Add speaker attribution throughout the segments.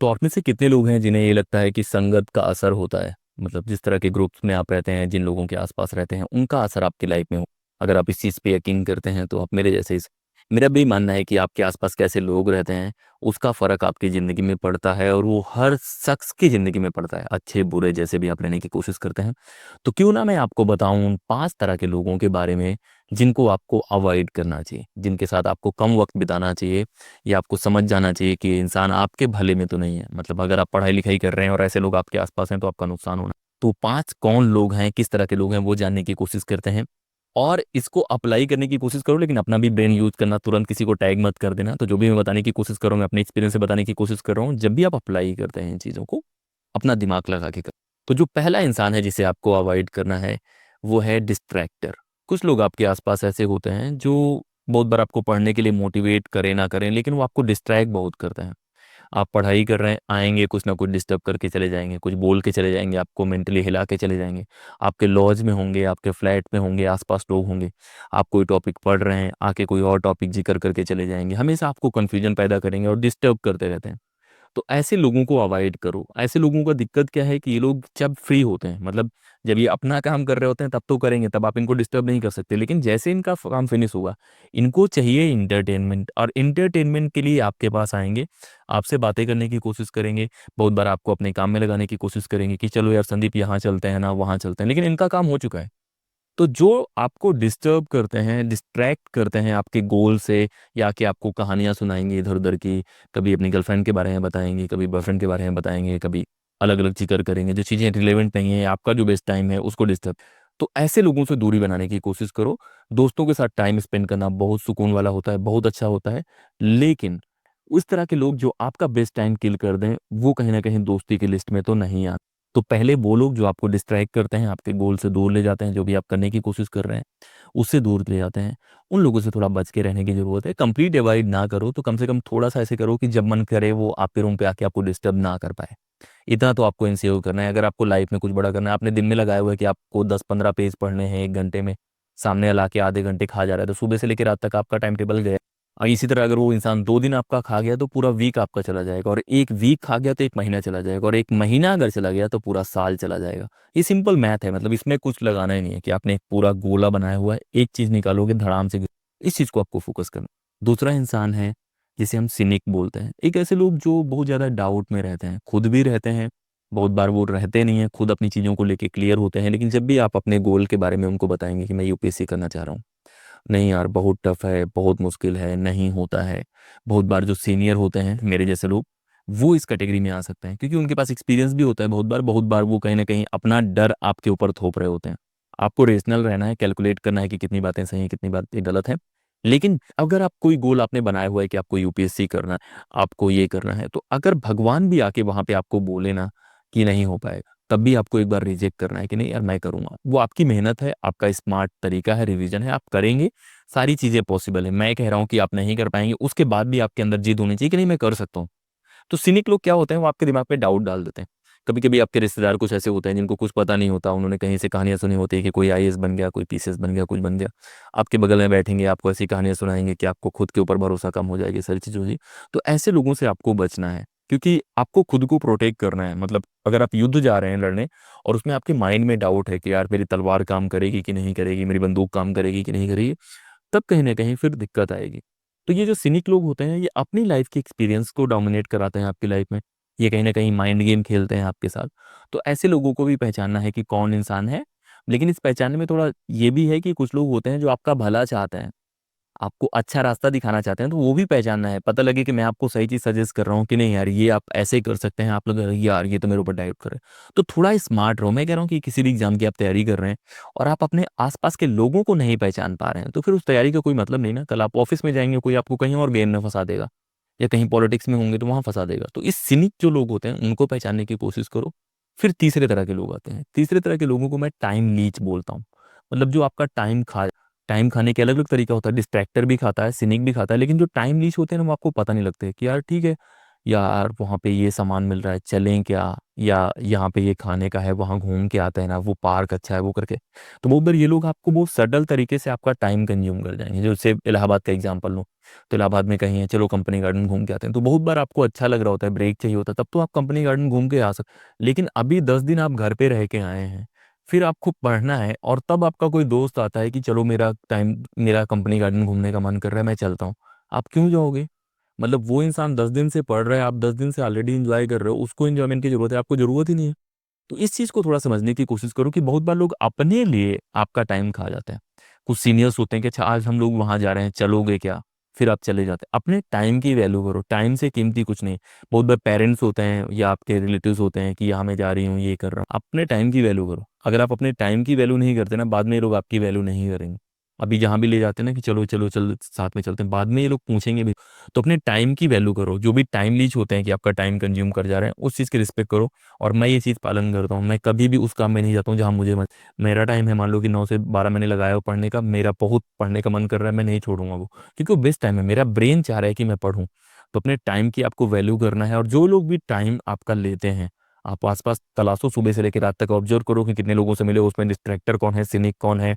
Speaker 1: तो आप में से कितने लोग हैं जिन्हें ये लगता है कि संगत का असर होता है, मतलब जिस तरह के ग्रुप्स में आप रहते हैं, जिन लोगों के आसपास रहते हैं, उनका असर आपकी लाइफ में हो? अगर आप इस चीज़ पे यकीन करते हैं तो आप मेरे जैसे इस मेरा भी मानना है कि आपके आसपास कैसे लोग रहते हैं उसका फ़र्क आपकी ज़िंदगी में पड़ता है, और वो हर शख्स की ज़िंदगी में पड़ता है, अच्छे बुरे जैसे भी आप रहने की कोशिश करते हैं। तो क्यों ना मैं आपको बताऊं उन 5 तरह के लोगों के बारे में जिनको आपको अवॉइड करना चाहिए, जिनके साथ आपको कम वक्त बिताना चाहिए, या आपको समझ जाना चाहिए कि इंसान आपके भले में तो नहीं है। मतलब अगर आप पढ़ाई लिखाई कर रहे हैं और ऐसे लोग आपके आसपास हैं तो आपका नुकसान होना। तो 5 कौन लोग हैं, किस तरह के लोग हैं, वो जानने की कोशिश करते हैं और इसको अप्लाई करने की कोशिश करो, लेकिन अपना भी ब्रेन यूज करना, तुरंत किसी को टैग मत कर देना। तो जो भी मैं बताने की कोशिश कर रहा हूँ, मैं अपने एक्सपीरियंस से बताने की कोशिश कर रहा हूँ, जब भी आप अप्लाई करते हैं इन चीज़ों को अपना दिमाग लगा के कर। तो जो पहला इंसान है जिसे आपको अवॉइड करना है वो है डिस्ट्रैक्टर। कुछ लोग आपके आसपास ऐसे होते हैं जो बहुत बार आपको पढ़ने के लिए मोटिवेट करें ना करें, लेकिन वो आपको डिस्ट्रैक्ट बहुत करते हैं। आप पढ़ाई कर रहे हैं, आएंगे कुछ ना कुछ डिस्टर्ब करके चले जाएंगे, कुछ बोल के चले जाएंगे, आपको मेंटली हिला के चले जाएंगे। आपके लॉज में होंगे, आपके फ्लैट में होंगे, आसपास लोग होंगे, आप कोई टॉपिक पढ़ रहे हैं, आके कोई और टॉपिक जिक्र करके चले जाएंगे, हमेशा आपको कन्फ्यूजन पैदा करेंगे और डिस्टर्ब करते रहते हैं। तो ऐसे लोगों को अवॉइड करो। ऐसे लोगों का दिक्कत क्या है कि ये लोग जब फ्री होते हैं, मतलब जब ये अपना काम कर रहे होते हैं तब तो करेंगे, तब आप इनको डिस्टर्ब नहीं कर सकते, लेकिन जैसे इनका काम फिनिश होगा इनको चाहिए इंटरटेनमेंट, और इंटरटेनमेंट के लिए आपके पास आएंगे, आपसे बातें करने की कोशिश करेंगे, बहुत बार आपको अपने काम में लगाने की कोशिश करेंगे कि चलो यार संदीप यहाँ चलते हैं ना वहाँ चलते हैं, लेकिन इनका काम हो चुका है। तो जो आपको डिस्टर्ब करते हैं, डिस्ट्रैक्ट करते हैं आपके गोल से, या कि आपको कहानियां सुनाएंगे इधर उधर की, कभी अपनी गर्लफ्रेंड के बारे में बताएंगे, कभी बॉयफ्रेंड के बारे में बताएंगे, कभी अलग अलग जिक्र करेंगे जो चीज़ें रिलेवेंट नहीं है, आपका जो बेस्ट टाइम है उसको डिस्टर्ब। तो ऐसे लोगों से दूरी बनाने की कोशिश करो। दोस्तों के साथ टाइम स्पेंड करना बहुत सुकून वाला होता है, बहुत अच्छा होता है, लेकिन उस तरह के लोग जो आपका बेस्ट टाइम किल कर दें वो कहीं ना कहीं दोस्ती की लिस्ट में तो नहीं आते। तो पहले वो लोग जो आपको डिस्ट्रैक्ट करते हैं, आपके गोल से दूर ले जाते हैं, जो भी आप करने की कोशिश कर रहे हैं उससे दूर ले जाते हैं, उन लोगों से थोड़ा बच के रहने की जरूरत है। कंप्लीट अवॉइड ना करो तो कम से कम थोड़ा सा ऐसे करो कि जब मन करे वो आपके रूम पे आके आपको डिस्टर्ब ना कर पाए। इतना तो आपको इंश्योर करना है। अगर आपको लाइफ में कुछ बड़ा करना है, आपने दिन में लगाया हुआ है कि आपको 10-15 पेज पढ़ने हैं 1 घंटे में, सामने वाला के आधे घंटे खा जा रहा है, तो सुबह से लेकर रात तक आपका टाइम टेबल गया। और इसी तरह अगर वो इंसान 2 दिन आपका खा गया तो पूरा वीक आपका चला जाएगा, और एक वीक खा गया तो एक महीना चला जाएगा, और एक महीना अगर चला गया तो पूरा साल चला जाएगा। ये सिंपल मैथ है, मतलब इसमें कुछ लगाना ही नहीं है कि आपने एक पूरा गोला बनाया हुआ है, एक चीज निकालोगे धड़ाम से इस चीज को आपको फोकस करना। दूसरा इंसान है जिसे हम सिनिक बोलते हैं। एक ऐसे लोग जो बहुत ज्यादा डाउट में रहते हैं, खुद भी रहते हैं, बहुत बार वो रहते नहीं है खुद अपनी चीजों को लेके क्लियर होते हैं, लेकिन जब भी आप अपने गोल के बारे में उनको बताएंगे कि मैं यूपीएससी करना चाह रहा हूँ, नहीं यार बहुत टफ है, बहुत मुश्किल है, नहीं होता है। बहुत बार जो सीनियर होते हैं मेरे जैसे लोग वो इस कैटेगरी में आ सकते हैं, क्योंकि उनके पास एक्सपीरियंस भी होता है। बहुत बार वो कहीं ना कहीं अपना डर आपके ऊपर थोप रहे होते हैं। आपको रेशनल रहना है, कैलकुलेट करना है कि कितनी बातें सही हैं कितनी बातें गलत हैं। लेकिन अगर आप कोई गोल आपने बनाया हुआ है कि आपको यूपीएससी करना है, आपको ये करना है, तो अगर भगवान भी आके वहां पे आपको बोले ना कि नहीं हो पाएगा, तब भी आपको एक बार रिजेक्ट करना है कि नहीं यार मैं करूंगा। वो आपकी मेहनत है, आपका स्मार्ट तरीका है, रिवीजन है, आप करेंगे, सारी चीजें पॉसिबल है। मैं कह रहा हूँ कि आप नहीं कर पाएंगे, उसके बाद भी आपके अंदर जिद होनी चाहिए कि नहीं मैं कर सकता हूँ। तो सिनिक लोग क्या होते हैं, वो आपके दिमाग पे डाउट डाल देते हैं। कभी कभी आपके रिश्तेदार कुछ ऐसे होते हैं जिनको कुछ पता नहीं होता, उन्होंने कहीं से कहानियां सुनी होती है कि कोई आईएएस बन गया, कोई पीसीएस बन गया, कुछ बन गया, आपके बगल में बैठेंगे, आपको ऐसी कहानियां सुनाएंगे कि आपको खुद के ऊपर भरोसा कम हो जाएगी, सारी चीज़ होगी। तो ऐसे लोगों से आपको बचना है, क्योंकि आपको खुद को प्रोटेक्ट करना है। मतलब अगर आप युद्ध जा रहे हैं लड़ने और उसमें आपके माइंड में डाउट है कि यार मेरी तलवार काम करेगी कि नहीं करेगी, मेरी बंदूक काम करेगी कि नहीं करेगी, तब कहीं ना कहीं फिर दिक्कत आएगी। तो ये जो सिनिक लोग होते हैं ये अपनी लाइफ के एक्सपीरियंस को डोमिनेट कराते हैं आपकी लाइफ में, ये कहीं ना कहीं माइंड गेम खेलते हैं आपके साथ। तो ऐसे लोगों को भी पहचानना है कि कौन इंसान है। लेकिन इस पहचानने में थोड़ा ये भी है कि कुछ लोग होते हैं जो आपका भला चाहते हैं, आपको अच्छा रास्ता दिखाना चाहते हैं, तो वो भी पहचानना है। पता लगे कि मैं आपको सही चीज सजेस्ट कर रहा हूँ कि नहीं यार ये आप ऐसे कर सकते हैं, आप लोग यार ये तो मेरे ऊपर डाइट कर रहे हैं। तो थोड़ा स्मार्ट रहो। मैं कह रहा हूँ कि किसी भी एग्जाम की आप तैयारी कर रहे हैं और आप अपने आसपास के लोगों को नहीं पहचान पा रहे हैं, तो फिर उस तैयारी का कोई मतलब नहीं ना। कल आप ऑफिस में जाएंगे, कोई आपको कहीं और गेम में फंसा देगा, या कहीं पॉलिटिक्स में होंगे तो वहां फंसा देगा। तो इस सिनिक जो लोग होते हैं उनको पहचानने की कोशिश करो। फिर तीसरे तरह के लोग आते हैं। तीसरे तरह के लोगों को मैं टाइम लीच बोलता हूँ। मतलब जो आपका टाइम खाने के अलग अलग तरीका होता है। डिस्ट्रैक्टर भी खाता है, सिनिक भी खाता है, लेकिन जो टाइम लीच होते हैं ना वो आपको पता नहीं लगते कि यार ठीक है, यार वहाँ पे ये सामान मिल रहा है, चलें क्या, या यहाँ पे ये खाने का है, वहाँ घूम के आते हैं ना, वो पार्क अच्छा है वो करके। तो बहुत बार ये लोग आपको बहुत सटल तरीके से आपका टाइम कंज्यूम कर जाएंगे। जैसे इलाहाबाद का एग्जांपल लो, तो इलाहाबाद में कहीं है, चलो कंपनी गार्डन घूम के आते हैं, तो बहुत बार आपको अच्छा लग रहा होता है, ब्रेक चाहिए होता है, तब तो आप कंपनी गार्डन घूम के आ सकते। लेकिन अभी 10 दिन आप घर पे रह के आए हैं, फिर आपको पढ़ना है, और तब आपका कोई दोस्त आता है कि चलो मेरा कंपनी गार्डन घूमने का मन कर रहा है, मैं चलता हूँ। आप क्यों जाओगे? मतलब वो इंसान 10 दिन से पढ़ रहा है, आप 10 दिन से ऑलरेडी इंजॉय कर रहे हो, उसको इंजॉयमेंट की जरूरत है, आपको जरूरत ही नहीं है। तो इस चीज को थोड़ा समझने की कोशिश करो कि बहुत बार लोग अपने लिए आपका टाइम खा जाते हैं। कुछ सीनियर्स होते हैं कि अच्छा आज हम लोग वहां जा रहे हैं, चलोगे क्या? फिर आप चले जाते हैं। अपने टाइम की वैल्यू करो, टाइम से कीमती कुछ नहीं। बहुत बार पेरेंट्स होते हैं या आपके रिलेटिव्स होते हैं कि यहाँ मैं जा रही हूँ, ये कर रहा हूँ। अपने टाइम की वैल्यू करो। अगर आप अपने टाइम की वैल्यू नहीं करते ना, बाद में ये लोग आपकी वैल्यू नहीं करेंगे। अभी जहां भी ले जाते हैं ना कि चलो चलो चल साथ में चलते हैं, बाद में ये लोग पूछेंगे भी। तो अपने टाइम की वैल्यू करो। जो भी टाइम लीच होते हैं कि आपका टाइम कंज्यूम कर जा रहे हैं, उस चीज़ की रिस्पेक्ट करो। और मैं ये चीज़ पालन करता हूँ, मैं कभी भी उस काम में नहीं जाता हूँ जहाँ मुझे मेरा टाइम है, मान लो कि 9 से 12 मैंने लगाया हो पढ़ने का, मेरा बहुत पढ़ने का मन कर रहा है, मैं नहीं छोड़ूंगा वो, क्योंकि वो बेस्ट टाइम है, मेरा ब्रेन चाह रहा है कि मैं पढूं। तो अपने टाइम की आपको वैल्यू करना है। और जो लोग भी टाइम आपका लेते हैं, आप आसपास तलाशो, सुबह से लेकर रात तक ऑब्जर्व करो कि कितने लोगों से मिले, उसमें डिस्ट्रैक्टर कौन है, सिनिक कौन है,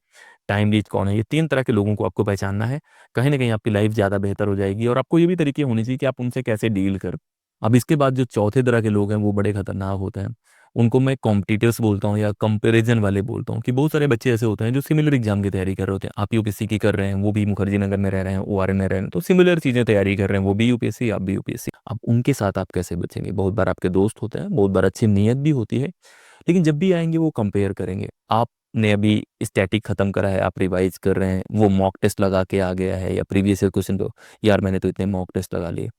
Speaker 1: टाइम लीच कौन है। ये 3 तरह के लोगों को आपको पहचानना है। कहीं ना कहीं आपकी लाइफ ज़्यादा बेहतर हो जाएगी। और आपको ये भी तरीके होने चाहिए कि आप उनसे कैसे डील कर। अब इसके बाद जो चौथे तरह के लोग हैं, वो बड़े खतरनाक होते हैं। उनको मैं कॉम्पिटिटर्स बोलता हूँ या कंपैरिजन वाले बोलता हूँ। कि बहुत सारे बच्चे ऐसे होते हैं जो सिमिलर एग्जाम की तैयारी कर रहे होते हैं। आप यूपीएससी की कर रहे हैं, वो भी मुखर्जी नगर में रह रहे हैं, ओआरएन में रह रहे हैं, तो सिमिलर चीज़ें तैयारी कर रहे हैं, वो भी यूपीएससी, आप भी यूपीएससी। अब उनके साथ आप कैसे बचेंगे? बहुत बार आपके दोस्त होते हैं, बहुत बार अच्छी नीयत भी होती है, लेकिन जब भी आएंगे वो कंपेयर करेंगे। आपने अभी स्टैटिक खत्म करा है, आप रिवाइज कर रहे हैं, वो मॉक टेस्ट लगा के आ गया है, या प्रीवियस ईयर क्वेश्चन तो, यार मैंने तो इतने मॉक टेस्ट लगा लिए,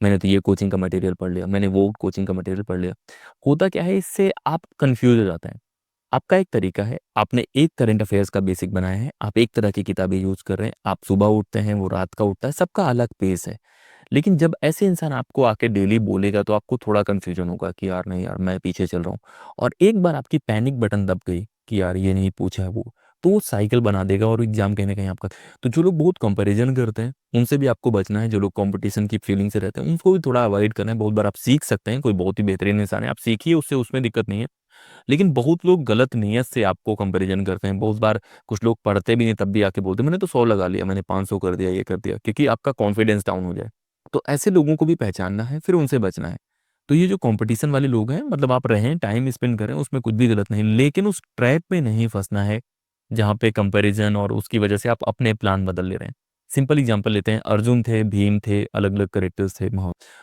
Speaker 1: मैंने तो ये कोचिंग का मटेरियल पढ़ लिया, मैंने वो कोचिंग का मटेरियल पढ़ लिया। होता क्या है, इससे आप कंफ्यूज हो जाते हैं। आपका एक तरीका है, आपने एक करंट अफेयर्स का बेसिक बनाया है, आप एक तरह की किताबें यूज कर रहे हैं, आप सुबह उठते हैं, वो रात का उठता है, सबका अलग पेस है। लेकिन जब ऐसे इंसान आपको आके डेली बोलेगा, तो आपको थोड़ा कंफ्यूजन होगा कि यार नहीं यार, मैं पीछे चल रहा हूँ। और एक बार आपकी पैनिक बटन दब गई कि यार ये नहीं पूछा है वो, तो वो साइकिल बना देगा और एग्जाम कहीं ना कहीं आपका। तो जो लोग बहुत कंपैरिजन करते हैं, उनसे भी आपको बचना है। जो लोग कंपटीशन की फीलिंग से रहते हैं, उनको भी थोड़ा अवॉइड करना है। बहुत बार आप सीख सकते हैं, कोई बहुत ही बेहतरीन इंसान है, आप सीखिए उससे, उसमें दिक्कत नहीं है। लेकिन बहुत लोग गलत नीयत से आपको कंपैरिजन करते हैं। बहुत बार कुछ लोग पढ़ते भी नहीं, तब भी आके बोलते हैं मैंने तो 100 लगा लिया, मैंने 500 कर दिया, ये कर दिया, क्योंकि आपका कॉन्फिडेंस डाउन हो जाए। तो ऐसे लोगों को भी पहचानना है, फिर उनसे बचना है। तो ये जो कंपटीशन वाले लोग हैं, मतलब आप रहें, टाइम स्पेंड करें, उसमें कुछ भी गलत नहीं, लेकिन उस ट्रैप में नहीं फंसना है जहाँ पे कंपैरिजन और उसकी वजह से आप अपने प्लान बदल ले रहे हैं। सिंपल एग्जांपल लेते हैं, अर्जुन थे, भीम थे, अलग अलग करेक्टर्स थे।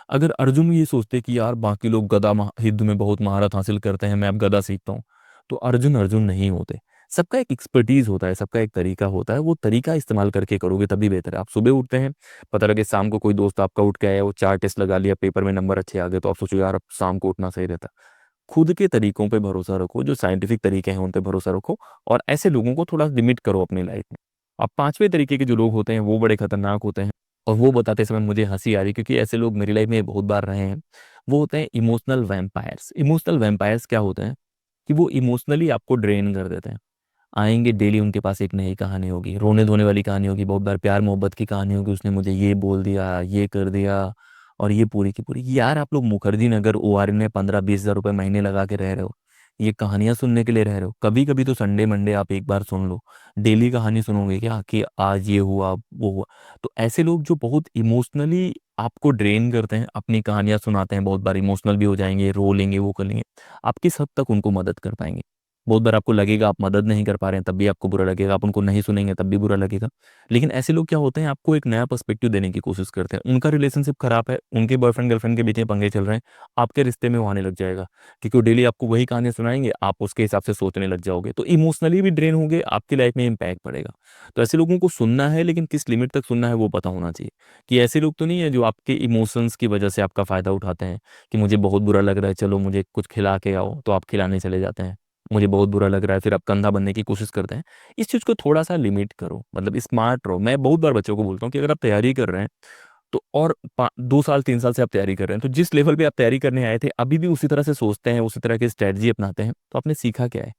Speaker 1: अगर अर्जुन ये सोचते कि यार बाकी लोग युद्ध में बहुत महारत हासिल करते हैं, मैं अब गदा सीखता हूँ, तो अर्जुन अर्जुन नहीं होते। सबका एक एक्सपर्टीज होता है, सबका एक तरीका होता है, वो तरीका इस्तेमाल करके करोगे तभी बेहतर है। आप सुबह उठते हैं, पता लगे शाम को कोई दोस्त आपका उठ के आया, वो 4 टेस्ट लगा लिया, पेपर में नंबर अच्छे आ गए, तो आप सोचो यार अब शाम को उठना सही रहता। खुद के तरीकों पे भरोसा रखो, जो साइंटिफिक तरीके हैं उन पे भरोसा रखो। और ऐसे लोगों को थोड़ा लिमिट करो अपनी लाइफ में। अब पांचवें तरीके के जो लोग होते हैं, वो बड़े खतरनाक होते हैं। और वो बताते समय मुझे हंसी आ रही, क्योंकि ऐसे लोग मेरी लाइफ में बहुत बार रहे हैं। वो होते हैं इमोशनल वैम्पायर्स। इमोशनल वैम्पायर्स क्या होते हैं कि वो इमोशनली आपको ड्रेन कर देते हैं। आएंगे डेली, उनके पास एक नई कहानी होगी, रोने धोने वाली कहानी होगी, बहुत बार प्यार मोहब्बत की कहानी होगी, उसने मुझे ये बोल दिया, ये कर दिया, और ये पूरी की पूरी। यार आप लोग मुखर्जी नगर ओआरएन में 15-20 हज़ार रुपए महीने लगा के रह रहे हो, ये कहानियां सुनने के लिए रह रहे हो? कभी कभी तो संडे मंडे आप एक बार सुन लो। डेली कहानी सुनोगे क्या कि आज ये हुआ वो हुआ? तो ऐसे लोग जो बहुत इमोशनली आपको ड्रेन करते हैं, अपनी कहानियां सुनाते हैं, बहुत बार इमोशनल भी हो जाएंगे, रो लेंगे, वो कर लेंगे, आप किस हद तक उनको मदद कर पाएंगे? बहुत बार आपको लगेगा आप मदद नहीं कर पा रहे हैं, तब भी आपको बुरा लगेगा, आप उनको नहीं सुनेंगे तब भी बुरा लगेगा। लेकिन ऐसे लोग क्या होते हैं, आपको एक नया पर्सपेक्टिव देने की कोशिश करते हैं। उनका रिलेशनशिप खराब है, उनके बॉयफ्रेंड गर्लफ्रेंड के बीच में पंगे चल रहे हैं, आपके रिश्ते में वो आने लग जाएगा, क्योंकि वो डेली आपको वही कहानी सुनाएंगे, आप उसके हिसाब से सोचने लग जाओगे, तो इमोशनली भी ड्रेन होंगे, आपकी लाइफ में इम्पैक्ट पड़ेगा। तो ऐसे लोगों को सुनना है, लेकिन किस लिमिट तक सुनना है वो पता होना चाहिए। कि ऐसे लोग तो नहीं है जो आपके इमोशंस की वजह से आपका फायदा उठाते हैं, कि मुझे बहुत बुरा लग रहा है, चलो मुझे कुछ खिला के आओ, तो आप खिलाने चले जाते हैं। मुझे बहुत बुरा लग रहा है, फिर आप कंधा बनने की कोशिश करते हैं। इस चीज़ को थोड़ा सा लिमिट करो, मतलब स्मार्ट रहो। मैं बहुत बार बच्चों को बोलता हूँ कि अगर आप तैयारी कर रहे हैं, तो और 2 साल 3 साल से आप तैयारी कर रहे हैं, तो जिस लेवल पे आप तैयारी करने आए थे, अभी भी उसी तरह से सोचते हैं, उसी तरह की स्ट्रेटजी अपनाते हैं, तो आपने सीखा क्या है?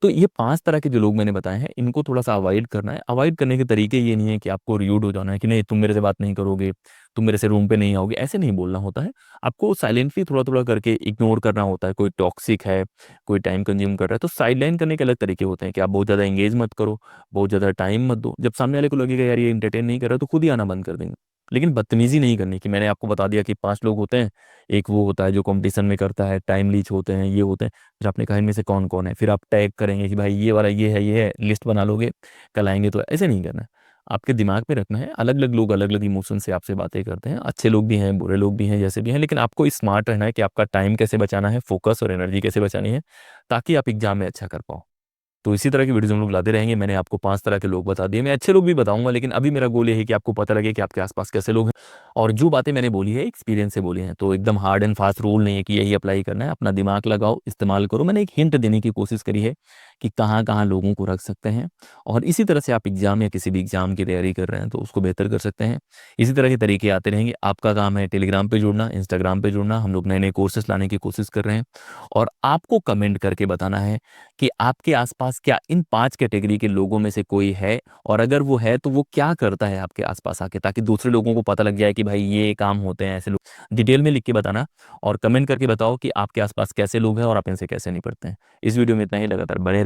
Speaker 1: तो ये 5 तरह के जो लोग मैंने बताए हैं, इनको थोड़ा-सा अवॉइड करना है। अवॉइड करने के तरीके ये नहीं है कि आपको र्यूड हो जाना है कि नहीं तुम मेरे से बात नहीं करोगे, तुम मेरे से रूम पे नहीं आओगे, ऐसे नहीं बोलना होता है। आपको साइलेंटली थोड़ा-थोड़ा करके इग्नोर करना होता है। कोई टॉक्सिक है, कोई टाइम कंज़्यूम कर रहा है, तो साइडलाइन करने के अलग तरीके होते हैं कि आप बहुत ज़्यादा एंगेज मत करो, बहुत ज़्यादा टाइम मत दो। जब सामने वाले को लगेगा यार ये एंटरटेन नहीं कर रहा, तो खुद ही आना बंद कर देंगे। लेकिन बदतमीज़ी नहीं करनी कि मैंने आपको बता दिया कि 5 लोग होते हैं, एक वो होता है जो कॉम्पिटिशन में करता है, टाइम लीच होते हैं, ये होते हैं। फिर आपने कहा इनमें से कौन-कौन है? फिर आप टैग करेंगे कि भाई ये वाला ये है, लिस्ट बना लोगे, कल आएँगे तो ऐसे नहीं करना है। आपके दिमाग में रखना है, अलग-अलग लोग अलग-अलग इमोशन से आपसे बातें करते हैं, अच्छे लोग भी हैं, बुरे लोग भी हैं, जैसे भी हैं, लेकिन आपको स्मार्ट रहना है कि आपका टाइम कैसे बचाना है, फ़ोकस और एनर्जी कैसे बचानी है, ताकि आप एग्ज़ाम में अच्छा कर पाओ। तो इसी तरह की वीडियोज़ हम लोग लाते रहेंगे। मैंने आपको 5 तरह के लोग बता दिए। मैं अच्छे लोग भी बताऊँगा, लेकिन अभी मेरा गोल ये है कि आपको पता लगे कि आपके आस-पास कैसे लोग हैं और जो बातें मैंने बोली है एक्सपीरियंस से बोली हैं। तो एकदम हार्ड एंड फास्ट रूल नहीं है कि यही अप्लाई करना है। अपना दिमाग लगाओ, इस्तेमाल करो। मैंने एक हिंट देने की कोशिश करी है कि कहाँ-कहाँ लोगों को रख सकते हैं और इसी तरह से आप एग्ज़ाम या किसी भी एग्ज़ाम की तैयारी कर रहे हैं तो उसको बेहतर कर सकते हैं। इसी तरह के तरीके आते रहेंगे। आपका काम है टेलीग्राम पे जुड़ना, इंस्टाग्राम पे जुड़ना। हम लोग नए-नए कोर्सेज़ लाने की कोशिश कर रहे हैं और आपको कमेंट करके बताना है कि आपके आसपास क्या इन 5 कैटेगरी के लोगों में से कोई है और अगर वो है तो वो क्या करता है आपके आसपास आके, ताकि दूसरे लोगों को पता लग जाए कि भाई ये काम होते हैं ऐसे लोग। डिटेल में लिख के बताना और कमेंट करके बताओ कि आपके आसपास कैसे लोग हैं और आप इनसे कैसे निपटते हैं। इस वीडियो में इतना ही, लगातार बने